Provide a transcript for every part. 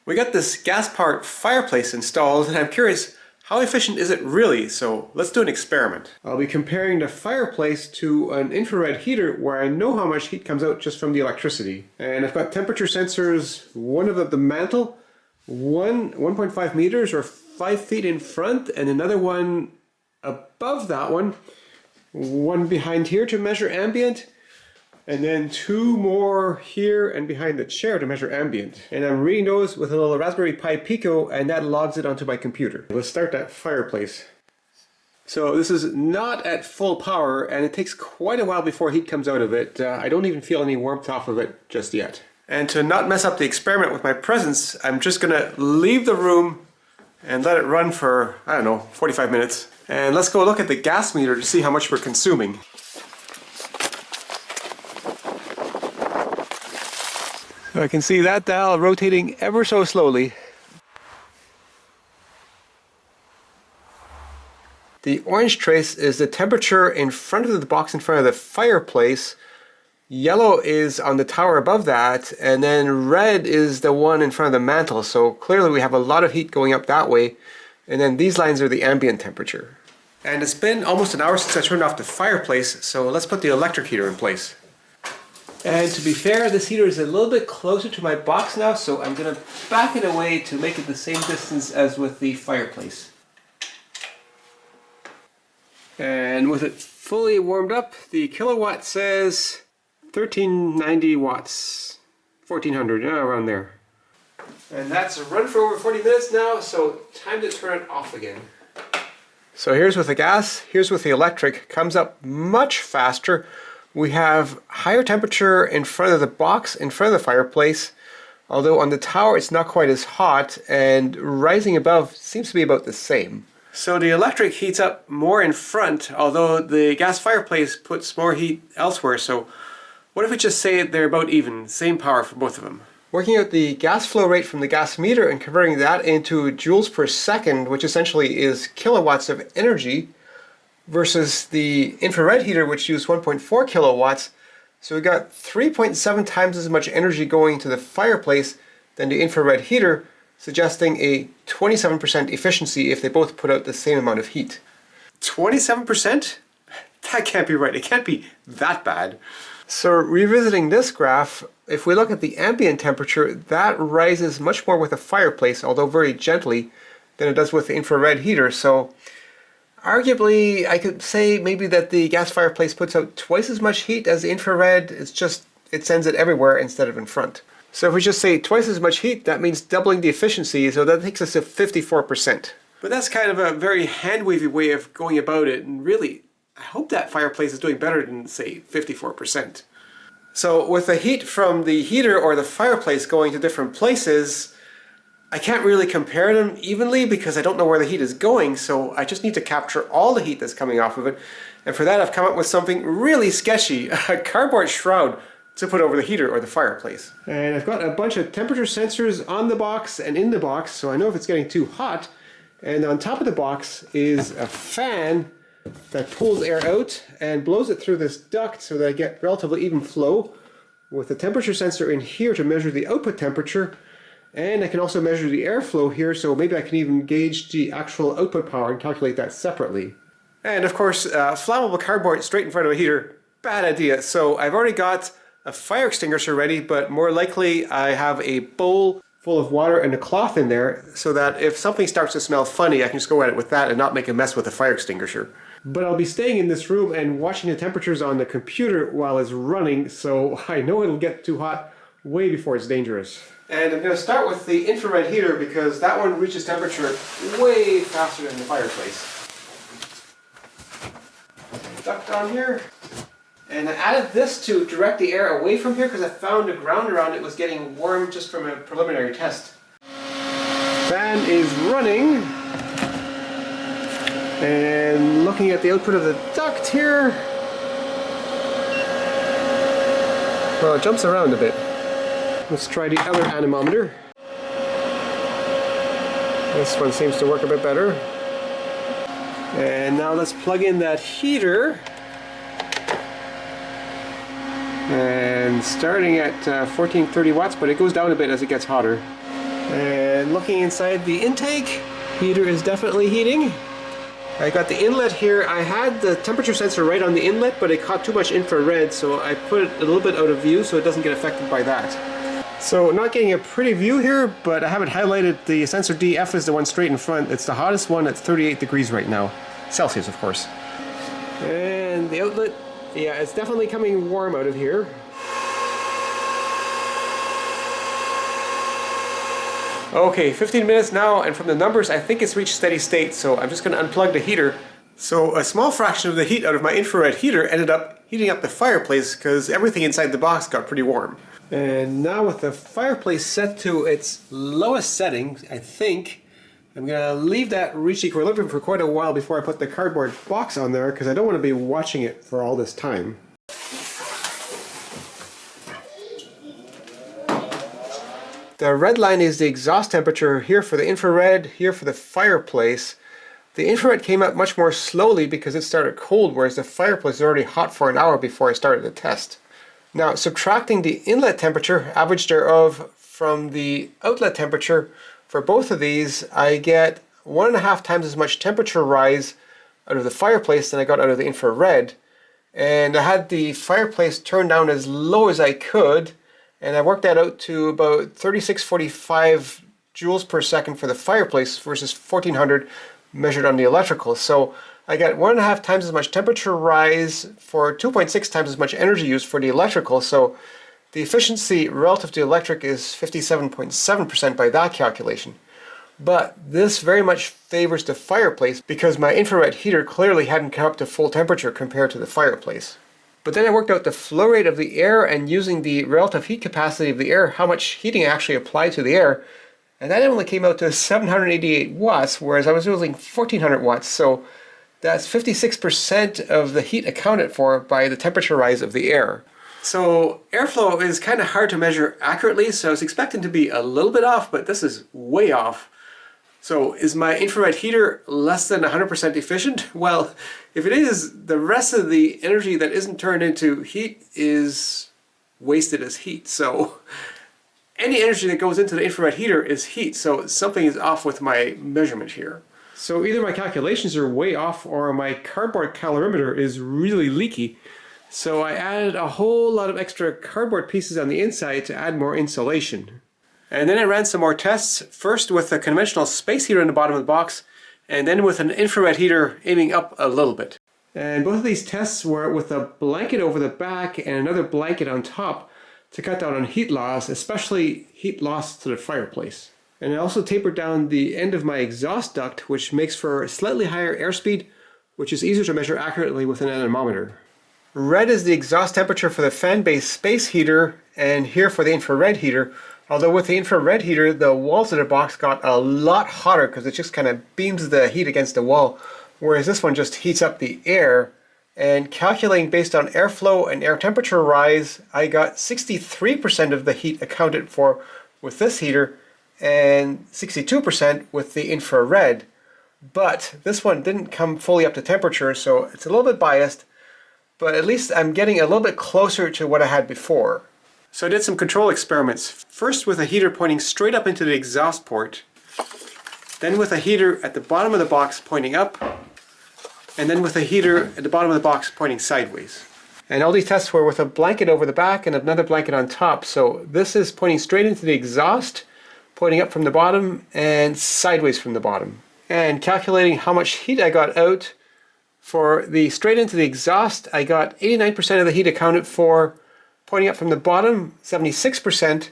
We got this gas-powered fireplace installed, and I'm curious, how efficient is it really? So let's do an experiment. I'll be comparing the fireplace to an infrared heater where I know how much heat comes out just from the electricity. And I've got temperature sensors, one of the mantle, 1.5 meters or 5 feet in front, and another one above that one behind here to measure ambient, and then 2 more here and behind the chair to measure ambient. And I'm reading those with a little Raspberry Pi Pico, and that logs it onto my computer. Let's start that fireplace. So this is not at full power, and it takes quite a while before heat comes out of it. I don't even feel any warmth off of it just yet. And to not mess up the experiment with my presence, I'm just gonna leave the room and let it run for, I don't know, 45 minutes. And let's go look at the gas meter to see how much we're consuming. I can see that dial rotating ever so slowly. The orange trace is the temperature in front of the box in front of the fireplace. Yellow is on the tower above that, and then red is the one in front of the mantle. So clearly we have a lot of heat going up that way. And then these lines are the ambient temperature. And it's been almost an hour since I turned off the fireplace, so let's put the electric heater in place. And to be fair, this heater is a little bit closer to my box now, so I'm going to back it away to make it the same distance as with the fireplace. And with it fully warmed up, the kilowatt says 1390 watts, 1400, around there. And that's run for over 40 minutes now, so time to turn it off again. So here's with the gas, here's with the electric. Comes up much faster. We have higher temperature in front of the box, in front of the fireplace, although on the tower it's not quite as hot, and rising above seems to be about the same. So the electric heats up more in front, although the gas fireplace puts more heat elsewhere. So what if we just say they're about even, same power for both of them? Working out the gas flow rate from the gas meter and converting that into joules per second, which essentially is kilowatts of energy, versus the infrared heater, which used 1.4 kilowatts. So we got 3.7 times as much energy going to the fireplace than the infrared heater, suggesting a 27% efficiency if they both put out the same amount of heat. 27%? That can't be right. It can't be that bad. So revisiting this graph, if we look at the ambient temperature, that rises much more with the fireplace, although very gently, than it does with the infrared heater. So arguably, I could say maybe that the gas fireplace puts out twice as much heat as the infrared. It's just, it sends it everywhere instead of in front. So if we just say twice as much heat, that means doubling the efficiency, so that takes us to 54%. But that's kind of a very hand-wavy way of going about it, and really, I hope that fireplace is doing better than, say, 54%. So with the heat from the heater or the fireplace going to different places, I can't really compare them evenly because I don't know where the heat is going, so I just need to capture all the heat that's coming off of it. And for that I've come up with something really sketchy, a cardboard shroud to put over the heater or the fireplace. And I've got a bunch of temperature sensors on the box and in the box, so I know if it's getting too hot. And on top of the box is a fan that pulls air out and blows it through this duct so that I get relatively even flow, with a temperature sensor in here to measure the output temperature. And I can also measure the airflow here, so maybe I can even gauge the actual output power and calculate that separately. And of course, flammable cardboard straight in front of a heater, bad idea. So I've already got a fire extinguisher ready, but more likely I have a bowl full of water and a cloth in there, so that if something starts to smell funny, I can just go at it with that and not make a mess with the fire extinguisher. But I'll be staying in this room and watching the temperatures on the computer while it's running, so I know it'll get too hot way before it's dangerous. And I'm going to start with the infrared heater because that one reaches temperature way faster than the fireplace. Duct on here. And I added this to direct the air away from here because I found the ground around it was getting warm just from a preliminary test. Fan is running. And looking at the output of the duct here, well, it jumps around a bit. Let's try the other anemometer. This one seems to work a bit better. And now let's plug in that heater. And starting at 1430 watts, but it goes down a bit as it gets hotter. And looking inside the intake, heater is definitely heating. I got the inlet here. I had the temperature sensor right on the inlet, but it caught too much infrared, so I put it a little bit out of view so it doesn't get affected by that. So not getting a pretty view here, but I have it highlighted. The sensor DF is the one straight in front. It's the hottest one at 38 degrees right now. Celsius, of course. And the outlet, yeah, it's definitely coming warm out of here. Okay, 15 minutes now, and from the numbers, I think it's reached steady state, so I'm just going to unplug the heater. So a small fraction of the heat out of my infrared heater ended up heating up the fireplace because everything inside the box got pretty warm. And now with the fireplace set to its lowest setting, I think I'm going to leave that reach equilibrium for quite a while before I put the cardboard box on there, because I don't want to be watching it for all this time. The red line is the exhaust temperature here for the infrared, here for the fireplace. The infrared came up much more slowly because it started cold, whereas the fireplace is already hot for an hour before I started the test. Now, subtracting the inlet temperature, average thereof, from the outlet temperature for both of these, I get 1.5 times as much temperature rise out of the fireplace than I got out of the infrared. And I had the fireplace turned down as low as I could, and I worked that out to about 3645 joules per second for the fireplace versus 1400 measured on the electrical. So I got 1.5 times as much temperature rise for 2.6 times as much energy used for the electrical. So the efficiency relative to electric is 57.7% by that calculation. But this very much favors the fireplace because my infrared heater clearly hadn't come up to full temperature compared to the fireplace. But then I worked out the flow rate of the air and using the relative heat capacity of the air, how much heating I actually applied to the air, and that only came out to 788 watts, whereas I was using 1400 watts, so that's 56% of the heat accounted for by the temperature rise of the air. So airflow is kind of hard to measure accurately, so I was expecting to be a little bit off, but this is way off. So is my infrared heater less than 100% efficient? Well, if it is, the rest of the energy that isn't turned into heat is wasted as heat. So any energy that goes into the infrared heater is heat, so something is off with my measurement here. So either my calculations are way off or my cardboard calorimeter is really leaky. So I added a whole lot of extra cardboard pieces on the inside to add more insulation. And then I ran some more tests, first with a conventional space heater in the bottom of the box, and then with an infrared heater aiming up a little bit. And both of these tests were with a blanket over the back and another blanket on top to cut down on heat loss, especially heat loss to the fireplace. And I also tapered down the end of my exhaust duct, which makes for slightly higher airspeed, which is easier to measure accurately with an anemometer. Red is the exhaust temperature for the fan-based space heater, and here for the infrared heater. Although with the infrared heater, the walls of the box got a lot hotter because it just kind of beams the heat against the wall, whereas this one just heats up the air. And calculating based on airflow and air temperature rise, I got 63% of the heat accounted for with this heater and 62% with the infrared. But this one didn't come fully up to temperature, so it's a little bit biased, but at least I'm getting a little bit closer to what I had before. So I did some control experiments, first with a heater pointing straight up into the exhaust port, then with a heater at the bottom of the box pointing up, and then with a heater at the bottom of the box pointing sideways. And all these tests were with a blanket over the back and another blanket on top, so this is pointing straight into the exhaust, pointing up from the bottom, and sideways from the bottom. And calculating how much heat I got out, for the straight into the exhaust, I got 89% of the heat accounted for, pointing up from the bottom, 76%,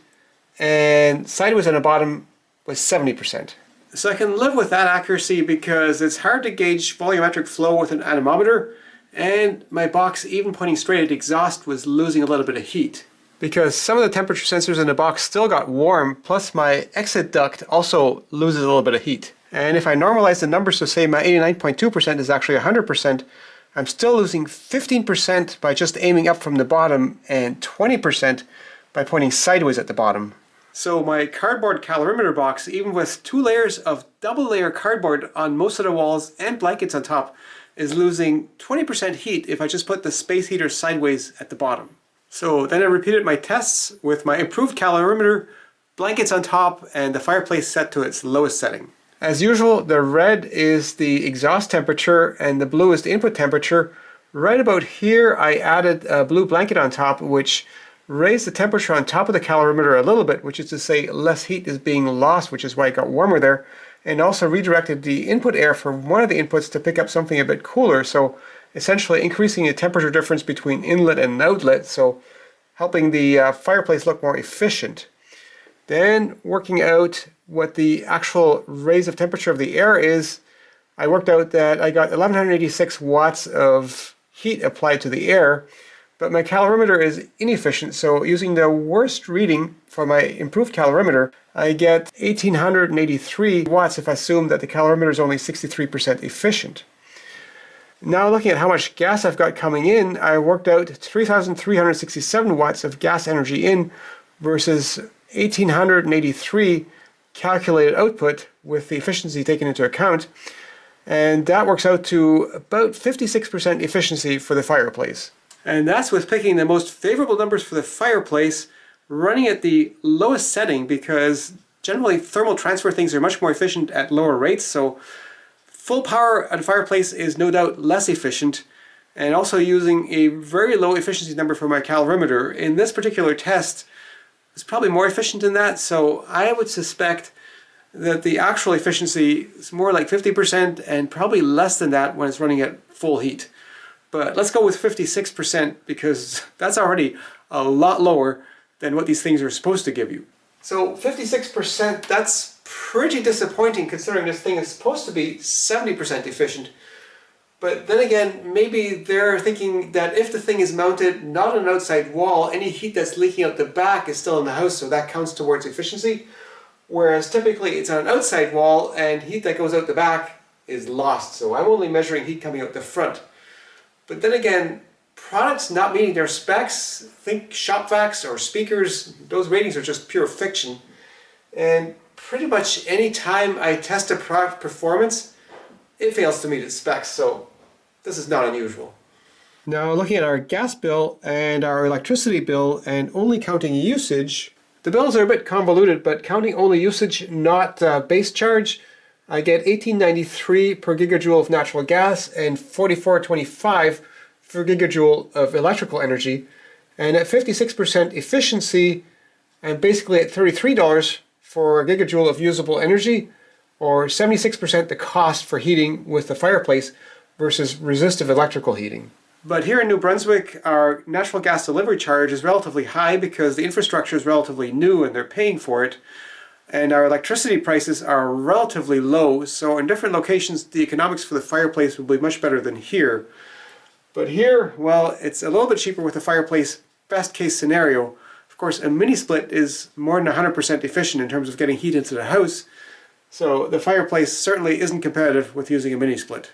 and sideways on the bottom was 70%. So I can live with that accuracy because it's hard to gauge volumetric flow with an anemometer, and my box, even pointing straight at the exhaust, was losing a little bit of heat. Because some of the temperature sensors in the box still got warm, plus my exit duct also loses a little bit of heat. And if I normalize the numbers to say my 89.2% is actually 100%, I'm still losing 15% by just aiming up from the bottom and 20% by pointing sideways at the bottom. So my cardboard calorimeter box, even with 2 layers of double layer cardboard on most of the walls and blankets on top, is losing 20% heat if I just put the space heater sideways at the bottom. So then I repeated my tests with my improved calorimeter blankets on top, and the fireplace set to its lowest setting. As usual, the red is the exhaust temperature and the blue is the input temperature. Right about here I added a blue blanket on top, which raised the temperature on top of the calorimeter a little bit, which is to say less heat is being lost, which is why it got warmer there, and also redirected the input air from one of the inputs to pick up something a bit cooler, so essentially increasing the temperature difference between inlet and outlet, so helping the fireplace look more efficient. Then working out what the actual raise of temperature of the air is, I worked out that I got 1186 watts of heat applied to the air, but my calorimeter is inefficient, so using the worst reading for my improved calorimeter, I get 1883 watts if I assume that the calorimeter is only 63% efficient. Now looking at how much gas I've got coming in, I worked out 3,367 watts of gas energy in versus 1,883 calculated output with the efficiency taken into account, and that works out to about 56% efficiency for the fireplace. And that's with picking the most favorable numbers for the fireplace, running at the lowest setting, because generally thermal transfer things are much more efficient at lower rates, so full power at a fireplace is no doubt less efficient, and also using a very low efficiency number for my calorimeter. In this particular test, it's probably more efficient than that, so I would suspect that the actual efficiency is more like 50% and probably less than that when it's running at full heat. But let's go with 56% because that's already a lot lower than what these things are supposed to give you. So 56%, that's pretty disappointing considering this thing is supposed to be 70% efficient. But then again, maybe they're thinking that if the thing is mounted not on an outside wall, any heat that's leaking out the back is still in the house, so that counts towards efficiency. Whereas typically it's on an outside wall and heat that goes out the back is lost. So I'm only measuring heat coming out the front. But then again, products not meeting their specs, think shop vacs or speakers, those ratings are just pure fiction. And pretty much any time I test a product performance, it fails to meet its specs, so this is not unusual. Now looking at our gas bill and our electricity bill and only counting usage, the bills are a bit convoluted, but counting only usage, not base charge, I get $18.93 per gigajoule of natural gas and $44.25 per gigajoule of electrical energy. And at 56% efficiency, I'm basically at $33 for a gigajoule of usable energy, or 76% the cost for heating with the fireplace versus resistive electrical heating. But here in New Brunswick, our natural gas delivery charge is relatively high because the infrastructure is relatively new and they're paying for it. And our electricity prices are relatively low, so in different locations the economics for the fireplace will be much better than here. But here, well, it's a little bit cheaper with the fireplace, best case scenario. Of course, a mini split is more than 100% efficient in terms of getting heat into the house, so the fireplace certainly isn't competitive with using a mini split.